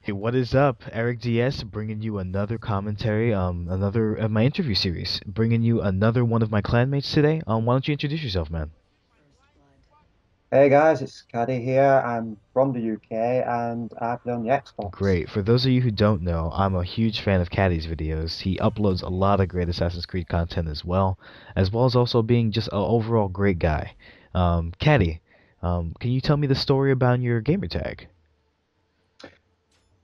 Hey, what is up? EricDS bringing you another commentary, another my interview series, bringing you another one of my clanmates today. Why don't you introduce yourself, man? Hey guys, it's Caddy here. I'm from the UK and I play on the Xbox. Great. For those of you who don't know, I'm a huge fan of Caddy's videos. He uploads a lot of great Assassin's Creed content as well as also being just an overall great guy. Caddy, can you tell me the story about your gamer tag?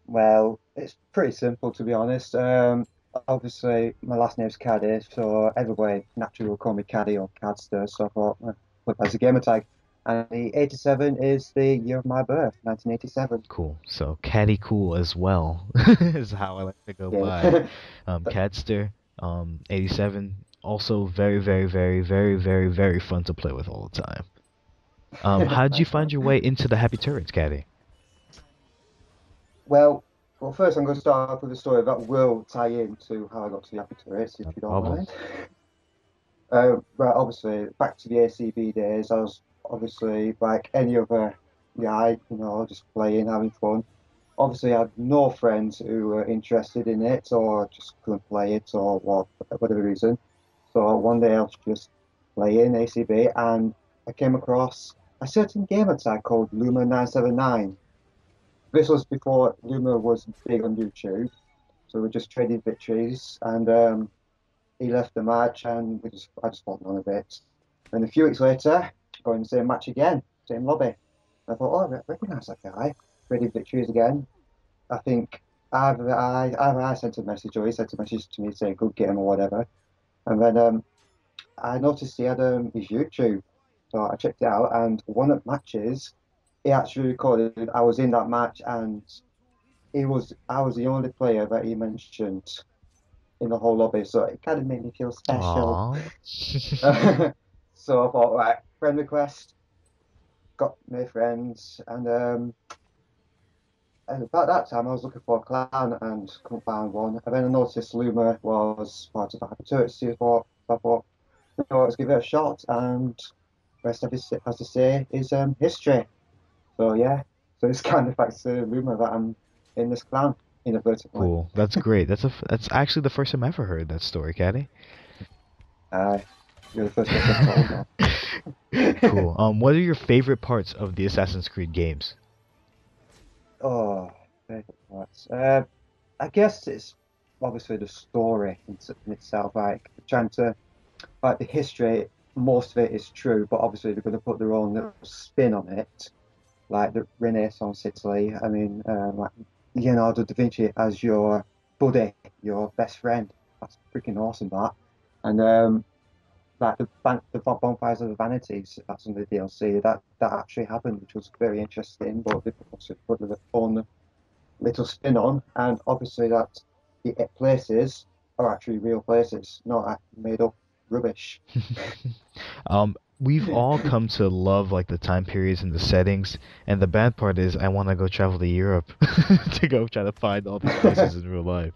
Well, it's pretty simple to be honest. Obviously, my last name's Caddy, so everybody naturally will call me Caddy or Cadster. So I thought, put as a gamer tag. And the 87 is the year of my birth, 1987. Cool. So Caddy Cool as well is how I like to go by. Yeah. Cadster, 87, also very, very, very, very, very, very fun to play with all the time. How did you Nice find one. your way into the Happy Turrets, Caddy? Well, well, first I'm going to start off with a story that will tie into how I got to the Happy Turrets, if No you don't problem. mind. But obviously, back to the ACB days, I was obviously like any other guy, just playing, having fun. Obviously, I had no friends who were interested in it or just couldn't play it or what, whatever reason. So one day I was just playing ACB and I came across a certain gamer tag called Luma979. This was before Luma was big on YouTube. So we just traded victories and he left the match and I just fought none of it. And a few weeks later, going the same match again, same lobby. I thought, oh, I recognize that guy. Ready victories again. I think either I sent a message or he sent a message to me saying good game or whatever. And then I noticed he had his YouTube. So I checked it out and one of the matches he actually recorded. I was in that match and I was the only player that he mentioned in the whole lobby. So it kind of made me feel special. Aww. So I thought, right, friend request, got made friends, and about that time I was looking for a clan and couldn't find one. And then I noticed Luma was part of the Happy Turrets series, so I thought, let's give it a shot. And rest of it, as to say, is history. So yeah, so it's kind of thanks to Luma that I'm in this clan inadvertently. Cool. That's great. That's actually the first time I ever heard that story, Caddy. Uh, you're the first person I've told that. Cool. What are your favorite parts of the Assassin's Creed games? Oh, favorite parts. I guess it's obviously the story in itself. Like trying to like the history, most of it is true, but obviously they're going to put their own little spin on it, like the Renaissance Italy. I mean, like Leonardo da Vinci as your buddy, your best friend. That's freaking awesome, that. And like the bonfires of the vanities. That's in the DLC. That actually happened, which was very interesting. But they also put their own little spin on, and obviously that the places are actually real places, not made up rubbish. We've all come to love like the time periods and the settings, and the bad part is I want to go travel to Europe to go try to find all these places in real life.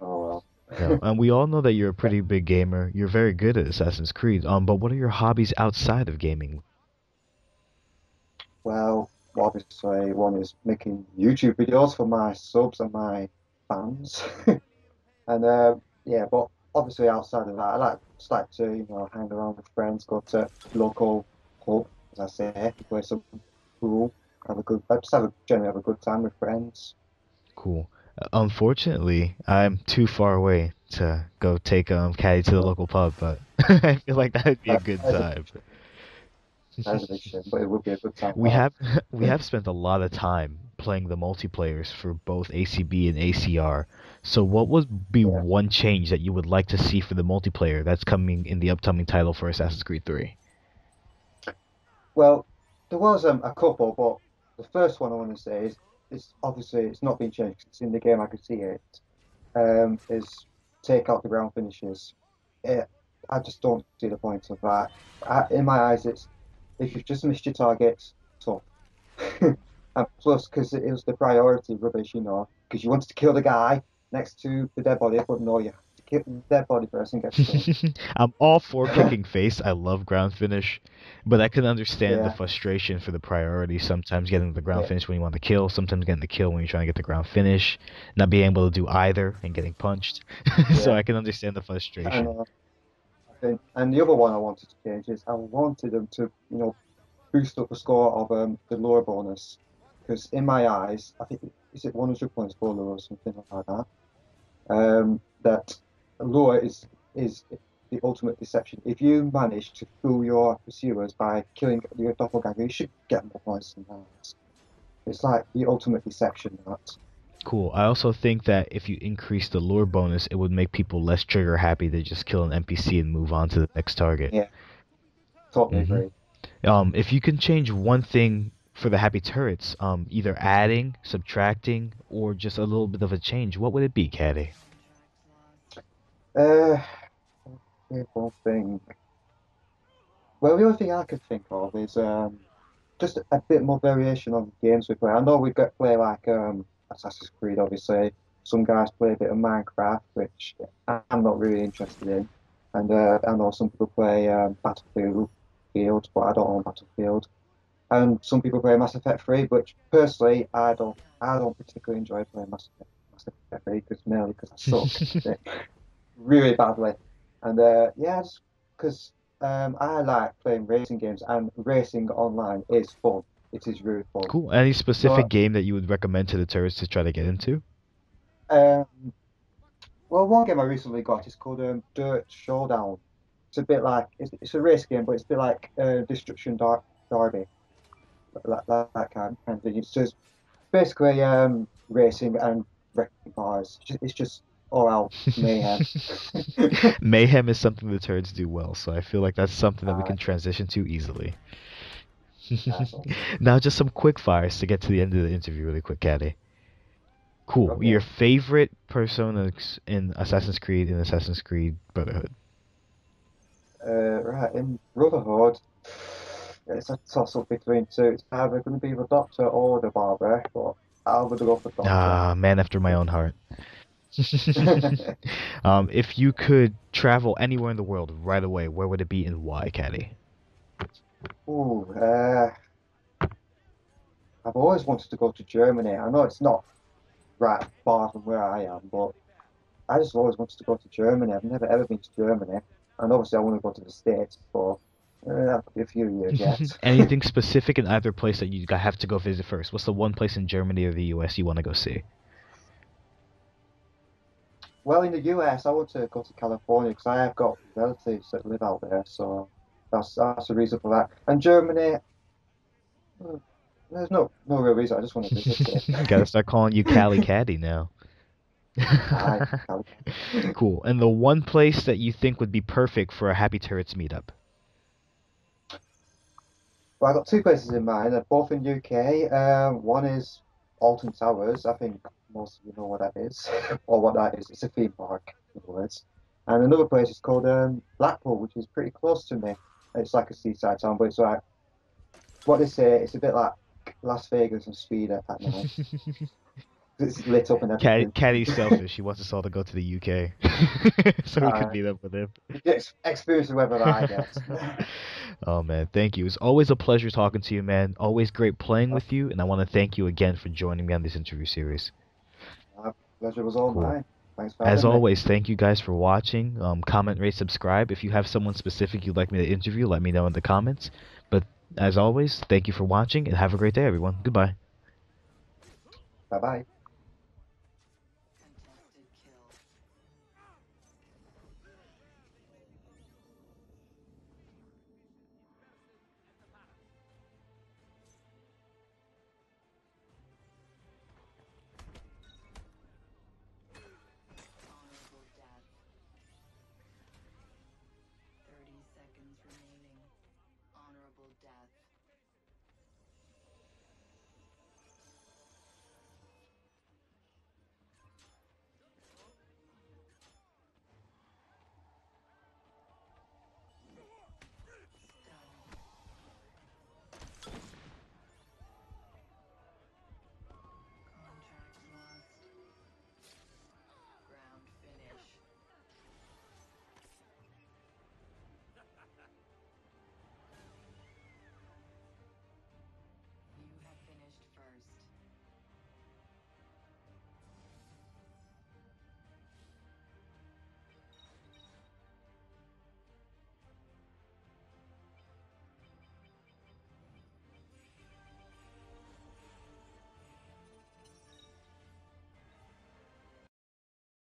Oh Yeah, and we all know that you're a well. pretty big gamer. You're very good at Assassin's Creed. But what are your hobbies outside of gaming? Well, obviously, one is making YouTube videos for my subs and my fans, and yeah, but obviously outside of that, I just like to hang around with friends, go to local pub, as I say, to play some pool, I just generally have a good time with friends. Cool. Unfortunately, I'm too far away to go take Caddy to the So local pub, but I feel like that'd be a good that is time. that is a big shame, but it would be a good time We that. have we have spent a lot of time playing the multiplayers for both ACB and ACR. So what would be Yeah. one change that you would like to see for the multiplayer that's coming in the upcoming title for Assassin's Creed 3? Well, there was a couple, but the first one I want to say is obviously it's not been changed. It's in the game. I could see it. Is take out the ground finishes. It, I just don't see the point of that. In my eyes, it's if you've just missed your target, tough. And plus, because it was the priority rubbish, because you wanted to kill the guy next to the dead body, but no, you have to kill their body first and get stunned. I'm all for kicking face. I love ground finish, but I can understand the Yeah, frustration for the priority. Sometimes getting the ground yeah, finish when you want to kill, sometimes getting the kill when you're trying to get the ground finish, not being able to do either and getting punched. So yeah. I can understand the And frustration. I think, and the other one I wanted to change is I wanted them to, boost up the score of the lure bonus, because in my eyes, I think is it 100 points for lure or something like that. That lure is the ultimate deception. If you manage to fool your pursuers by killing your doppelganger, you should get more points than that. It's like the ultimate deception. That. Cool. I also think that if you increase the lure bonus, it would make people less trigger happy to just kill an NPC and move on to the next target. Yeah, totally hmm agree. If you can change one thing for the happy turrets, either adding, subtracting, or just a little bit of a change, what would it be, Caddy? Uh, here's one thing. Well, the only thing I could think of is just a bit more variation on the games we play. I know we get play like Assassin's Creed, obviously. Some guys play a bit of Minecraft, which I'm not really interested in. And I know some people play Battlefield, but I don't own Battlefield. And some people play Mass Effect 3, which personally I don't particularly enjoy playing Mass Effect 3 because mainly because I suck at it really badly. And yeah, because I like playing racing games and racing online is fun. It is really fun. Cool. Any specific So, game that you would recommend to the tourists to try to get into? um, well, one game I recently got is called Dirt Showdown. It's a bit like it's a race game, but it's a bit like Derby, that kind of thing. It's just basically racing and wrecking cars. It's just all out mayhem. Mayhem is something the turds do well, so I feel like that's something that we uh, can transition to easily. so, Now, just some quick fires to get to the end of the interview really quick, Caddy. Cool. okay. Your favorite personas in Assassin's Creed and Assassin's Creed Brotherhood? Right, in Brotherhood, it's a toss up between two. It's either going to be the Doctor or the Barber, but I'm going to go for Doctor. Ah, man after my own heart. If you could travel anywhere in the world right away, where would it be and why, Caddy? Ooh, I've always wanted to go to Germany. I know it's not right far from where I am, but I just always wanted to go to Germany. I've never ever been to Germany, and obviously I want to go to the States, but that could be a few years yet. Anything specific in either place that you have to go visit first? What's the one place in Germany or the US you want to go see? Well, in the US, I want to go to California because I have got relatives that live out there, so that's the reason for that. And Germany, hmm, there's no real reason. I just want to visit it. Gotta start calling you Cali Caddy now. Aye, California. Cool. And the one place that you think would be perfect for a Happy Turrets meetup? Well, I've got two places in mind. They're both in UK. One is Alton Towers. I think most of you know what that is, or what that is. It's a theme park, in other words. And another place is called Blackpool, which is pretty close to me. It's like a seaside town, but it's like what they say. It's a bit like Las Vegas and speed at night. It's lit up and everything. Caddy's selfish. He wants us all to go to the UK so we could Uh, meet up with him. experience the weather that I get. Oh man, thank you. It's always a pleasure talking to you, man. Always great playing with you, and I want to thank you again for joining me on this interview series. Pleasure was all Cool. mine. Thanks for As having me. always, thank you guys for watching. Comment, rate, subscribe. If you have someone specific you'd like me to interview, let me know in the comments. But as always, thank you for watching and have a great day, everyone. Goodbye. Bye bye.